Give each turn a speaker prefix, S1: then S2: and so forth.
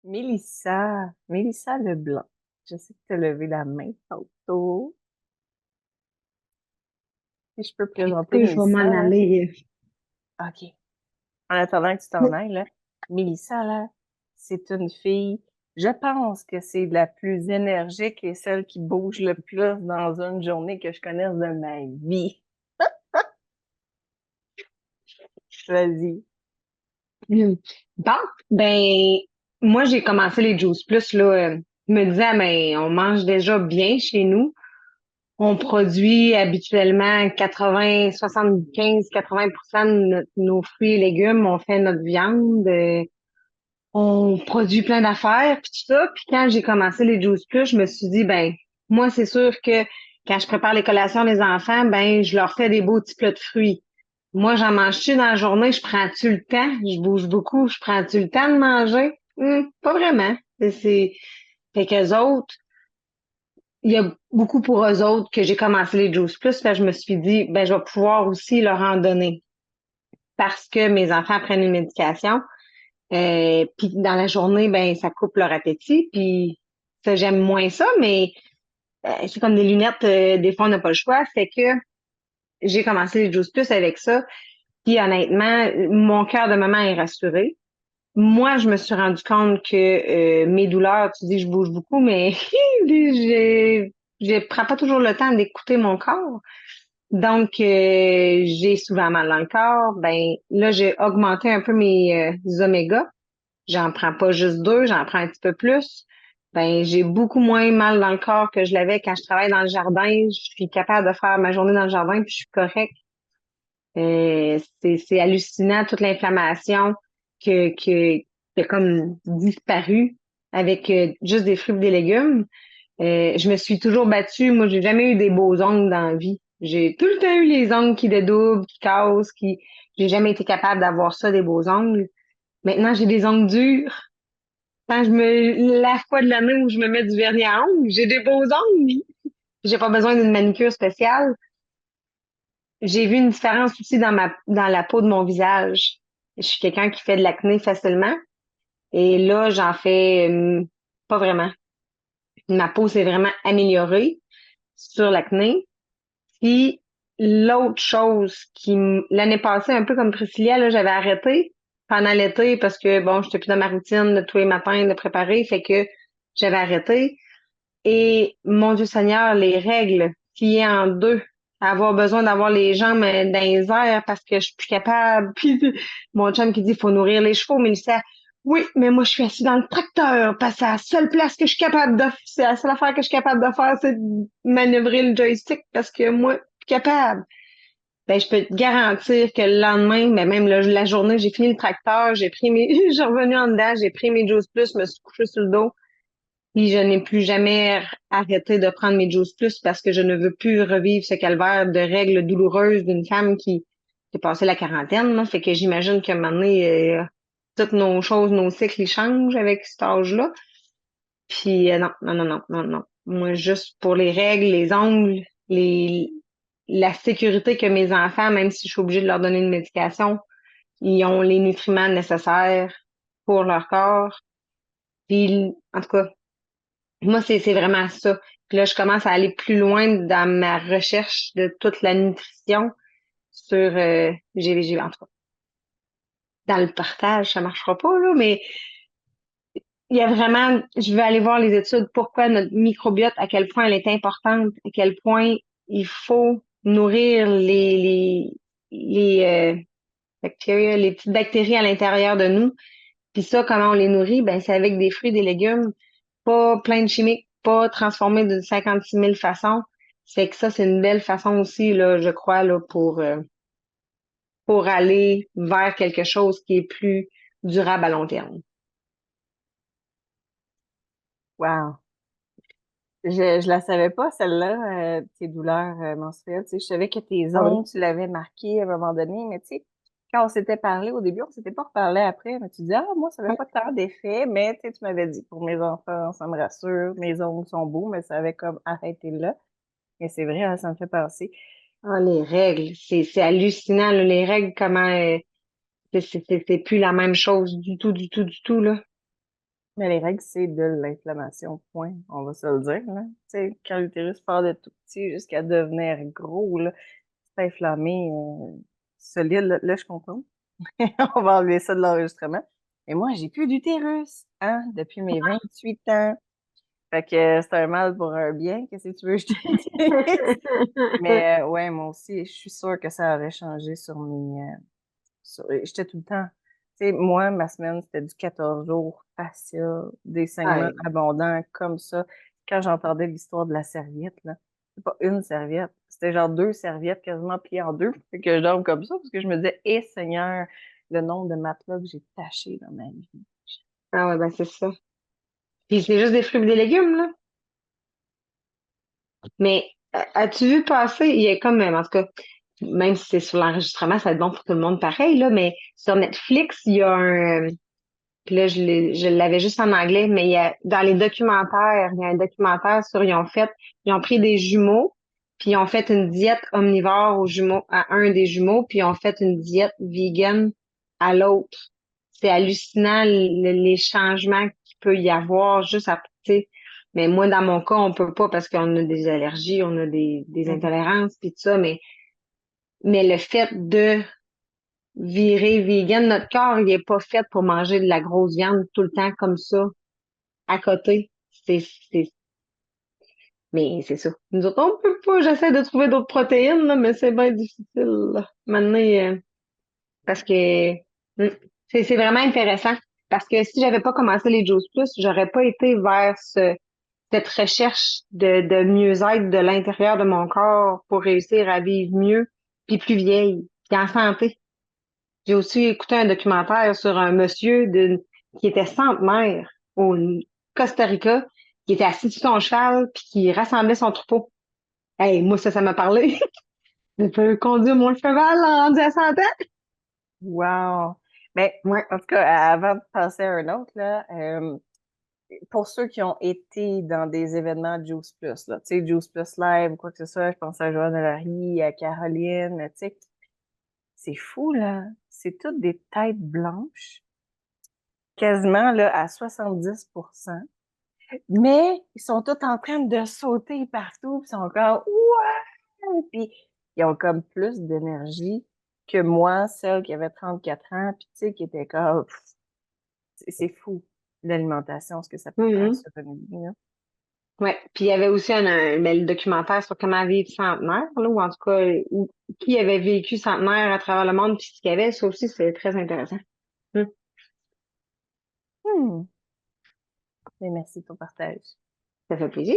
S1: Mélissa Leblanc. Je sais que tu as levé la main tantôt. Si je peux présenter
S2: Écoutez, je vais
S1: Mélissa,
S2: m'en
S1: là.
S2: aller.
S1: OK. En attendant que tu t'en ailles, là. Mélissa, là, c'est une fille. Je pense que c'est la plus énergique et celle qui bouge le plus dans une journée que je connaisse de ma vie. Vas-y.
S2: Hmm. Bon, ben, moi, j'ai commencé les Juice Plus, là. Je me disais, mais on mange déjà bien chez nous. On produit habituellement 75, 80% de nos fruits et légumes. On fait notre viande. On produit plein d'affaires, puis tout ça. Puis quand j'ai commencé les Juice Plus, je me suis dit, ben, moi, c'est sûr que quand je prépare les collations des enfants, ben, je leur fais des beaux petits plats de fruits. Moi, j'en mange-tu dans la journée? Je prends-tu le temps? Je bouge beaucoup. Je prends-tu le temps de manger? Pas vraiment. Fait qu'eux autres, il y a beaucoup pour eux autres que j'ai commencé les Juice Plus. Là, je me suis dit, ben, je vais pouvoir aussi leur en donner parce que mes enfants prennent une médication. Puis dans la journée, ben ça coupe leur appétit. Puis ça, j'aime moins ça, mais c'est comme des lunettes, des fois on n'a pas le choix. Fait que j'ai commencé les Juice Plus avec ça. Puis honnêtement, mon cœur de maman est rassuré. Moi, je me suis rendu compte que mes douleurs, tu dis je bouge beaucoup, mais je prends pas toujours le temps d'écouter mon corps. Donc, j'ai souvent mal dans le corps. Ben là, j'ai augmenté un peu mes omégas. J'en prends pas juste deux, j'en prends un petit peu plus. Ben, j'ai beaucoup moins mal dans le corps que je l'avais quand je travaille dans le jardin. Je suis capable de faire ma journée dans le jardin, puis je suis correcte. C'est hallucinant toute l'inflammation qui a comme disparu avec juste des fruits et des légumes. Je me suis toujours battue. Moi, j'ai jamais eu des beaux ongles dans la vie. J'ai tout le temps eu les ongles qui dédoublent, qui cassent, qui. J'ai jamais été capable d'avoir ça, des beaux ongles. Maintenant, j'ai des ongles durs. Quand la fois de l'année où je me mets du vernis à ongles, j'ai des beaux ongles. J'ai pas besoin d'une manicure spéciale. J'ai vu une différence aussi dans la peau de mon visage. Je suis quelqu'un qui fait de l'acné facilement. Et là, j'en fais pas vraiment. Ma peau s'est vraiment améliorée sur l'acné. Puis l'autre chose l'année passée, un peu comme Priscilla, là, j'avais arrêté pendant l'été parce que bon, j'étais plus dans ma routine de tous les matins de préparer, fait que j'avais arrêté. Et mon Dieu Seigneur, les règles pliées en deux, avoir besoin d'avoir les jambes dans les airs parce que je suis plus capable. Puis mon chum qui dit faut nourrir les chevaux, mais il dit oui, mais moi je suis assis dans le tracteur parce que c'est la seule place que je suis capable de c'est la seule affaire que je suis capable de faire, c'est de manœuvrer le joystick parce que moi, je suis capable. Ben, je peux te garantir que le lendemain, ben, même la journée, j'ai fini le tracteur, j'ai pris mes, je suis revenue en dedans, j'ai pris mes Juice Plus, me suis couchée sur le dos. Puis je n'ai plus jamais arrêté de prendre mes Juice Plus parce que je ne veux plus revivre ce calvaire de règles douloureuses d'une femme qui est passée la quarantaine. Là. Fait que j'imagine qu'à un moment donné, toutes nos choses, nos cycles, ils changent avec cet âge-là. Puis non, non, non, non, non, non. Moi, juste pour les règles, les ongles, les la sécurité que mes enfants, même si je suis obligée de leur donner une médication, ils ont les nutriments nécessaires pour leur corps. Puis, en tout cas, moi, c'est vraiment ça. Puis là, je commence à aller plus loin dans ma recherche de toute la nutrition sur GVG. En tout cas, dans le partage, ça marchera pas, là, mais il y a vraiment, je veux aller voir les études, pourquoi notre microbiote, à quel point elle est importante, à quel point il faut nourrir les bactéries, les petites bactéries à l'intérieur de nous. Puis ça, comment on les nourrit? Ben, c'est avec des fruits, des légumes, pas plein de chimiques, pas transformés de 56 000 façons. C'est que ça, c'est une belle façon aussi, là, je crois, là, pour aller vers quelque chose qui est plus durable à long terme.
S1: Wow. Je la savais pas, celle-là, tes douleurs menstruelles. Tu sais, je savais que tes
S2: Ah oui.
S1: ongles, tu l'avais marqué à un moment donné, mais tu sais, quand on s'était parlé au début, on s'était pas reparlé après, mais tu dis, ah, moi, ça n'avait
S2: Ouais.
S1: pas tant d'effet, mais tu sais, tu m'avais dit, pour mes enfants, ça me rassure, mes ongles sont beaux, mais ça avait comme arrêté là. Mais c'est vrai, hein, ça me fait penser.
S2: Ah, les règles, c'est hallucinant, là, les règles, comment c'est plus la même chose du tout, du tout, du tout, là.
S1: Mais les règles, c'est de l'inflammation, point. On va se le dire, là. Tu sais, quand l'utérus part de tout petit jusqu'à devenir gros, là, c'est inflammé, solide, là, je comprends. On va enlever ça de l'enregistrement. Et moi, j'ai plus d'utérus, hein, depuis mes 28 ans. Fait que c'est un mal pour un bien, qu'est-ce que tu veux que je te dise? Mais ouais, moi aussi, je suis sûre que ça aurait changé sur mes... j'étais tout le temps... Tu sais, moi, ma semaine, c'était du 14 jours facile, des saignements
S2: Ouais.
S1: abondants comme ça. Quand j'entendais l'histoire de la serviette, là, c'est pas une serviette, c'était genre deux serviettes quasiment pliées en deux. Fait que je dorme comme ça parce que je me disais, eh Seigneur, le nombre de matelas que j'ai tachés dans ma vie.
S2: Ah ouais, ben c'est ça. Puis c'est juste des fruits et des légumes, là. Mais as-tu vu passer, il y a comme, en tout cas, même si c'est sur l'enregistrement, ça va être bon pour tout le monde pareil, là, mais sur Netflix, il y a puis là, je l'avais juste en anglais, mais il y a, dans les documentaires, il y a un documentaire sur, ils ont pris des jumeaux, puis ils ont fait une diète omnivore aux jumeaux, à un des jumeaux, puis ils ont fait une diète vegan à l'autre. C'est hallucinant les changements qu'il peut y avoir juste à, tu sais. Mais moi, dans mon cas, on peut pas parce qu'on a des allergies, on a des
S1: Mhm.
S2: intolérances, puis tout ça, mais le fait de virer vegan, notre corps, il est pas fait pour manger de la grosse viande tout le temps comme ça, à côté. C'est, c'est, mais c'est ça. Nous autres, on peut pas. J'essaie de trouver d'autres protéines, là, mais c'est bien difficile, là. Maintenant, parce que c'est vraiment intéressant. Parce que si j'avais pas commencé les Juice Plus, j'aurais pas été vers cette recherche de mieux-être de l'intérieur de mon corps pour réussir à vivre mieux, puis plus vieille, puis en santé. J'ai aussi écouté un documentaire sur un monsieur qui était centenaire au Costa Rica, qui était assis sur son cheval, puis qui rassemblait son troupeau. Hey, moi, ça m'a parlé. Je peux conduire mon cheval rendu à 100 ans.
S1: Wow! Ben,
S2: Ouais.
S1: en tout cas, avant de passer à un autre, là, pour ceux qui ont été dans des événements Juice Plus, là, tu sais, Juice Plus Live ou quoi que ce soit, je pense à Joanne Larry, à Caroline, tu sais, c'est fou, là. C'est toutes des têtes blanches, quasiment, là, à 70%. Mais ils sont tous en train de sauter partout, puis ils sont comme, ouais! Puis ils ont comme plus d'énergie que moi, celle qui avait 34 ans, puis tu sais, qui était comme, c'est fou, l'alimentation, ce que ça peut faire
S2: Mhm.
S1: sur une vie, là.
S2: Ouais. Puis il y avait aussi mais le documentaire sur comment vivre centenaire, là, ou en tout cas, qui avait vécu centenaire à travers le monde, puis ce qu'il y avait, ça aussi, c'est très intéressant. Mhm.
S1: Hmm. Mais merci de ton partage.
S2: Ça fait plaisir.